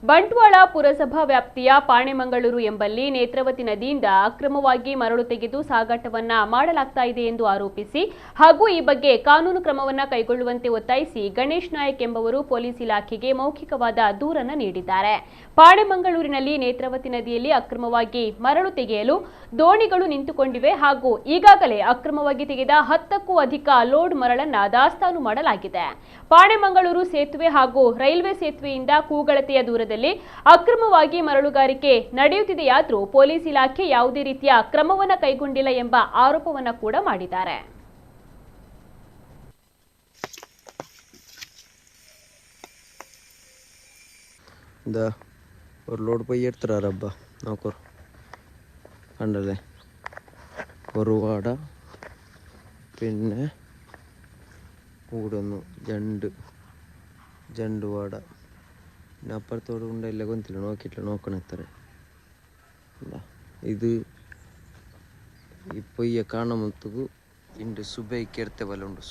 ಬಂಟ್ವಾಳ ಪುರಸಭಾ ವ್ಯಾಪ್ತಿಯ ಪಾಣೆಮಂಗಳೂರು ಎಂಬಲ್ಲಿ ನೇತ್ರಾವತಿ ನದಿಯಿಂದ ಅಕ್ರಮವಾಗಿ ಮರಳು ತೆಗೆದು ಸಾಗಾಟವನ್ನ ಮಾಡಲಾಗ್ತಾ ಇದೆ ಎಂದು ಆರೋಪಿಸಿ ಹಾಗೂ ಈ ಬಗ್ಗೆ ಕಾನೂನು ಕ್ರಮವನ್ನ ಕೈಗೊಳ್ಳುವಂತೆ ಒತ್ತಾಯಿಸಿ ಗಣೇಶ್ ನಾಯಕ್ ಎಂಬುವರು ಪೊಲೀಸ್ ಇಲಾಖೆಗೆ ಮೌಖಿಕವಾದ ದೂರನ್ನು ನೀಡಿದ್ದಾರೆ. ಪಾಣೆಮಂಗಳೂರಿನಲ್ಲಿ ನೇತ್ರಾವತಿ ನದಿಯಲ್ಲಿ ಅಕ್ರಮವಾಗಿ ಮರಳು ತೆಗೆಯಲು ದೋಣಿಗಳು ನಿಂತುಕೊಂಡಿವೆ ಹಾಗೂ ಈಗಾಗಲೇ ಅಕ್ರಮವಾಗಿ ತೆಗೆದ 10ಕ್ಕೂ ಅಧಿಕ ಲೋಡ್ ಮರಳನ್ನ ದಾಸ್ತಾನು ಮಾಡಲಾಗಿದೆ. ಪಾಣೆಮಂಗಳೂರು ಸೇತುವೆ ಹಾಗೂ ರೈಲ್ವೆ ಸೇತುವೆಯಿಂದ ಕೂಗಳತೆಯ ದೂರದಲ್ಲಿ ಅಕ್ರಮವಾಗಿ ಮರಳುಗಾರಿಕೆ ನಡೆಯುತ್ತಿದೆಯಾದರೂ ಪೊಲೀಸ್ ಇಲಾಖೆ ಯಾವುದೇ ರೀತಿಯ ಕ್ರಮವನ್ನು ಕೈಗೊಂಡಿಲ್ಲ ಎಂಬ ಆರೋಪವನ್ನು ಕೂಡ ಮಾಡಿದ್ದಾರೆ. ഒരു ലോഡ് പയ്യെടുത്തറ റബ്ബ നോക്കൂ കണ്ടല്ലേ ഒരു വാട പിന്നെ കൂടൊന്നു ജണ്ട് വാട പിന്നെ അപ്പുറത്തോട് ഉണ്ടല്ല കൊന്തില്ല നോക്കണം എത്ര ഇത് ഈ പൊയ്യ കാണുമ്പോഴത്തേക്ക് ಇಂಡು ಸುಬೈಕೆರ್ತೆ ಬಲ ಉಂಡು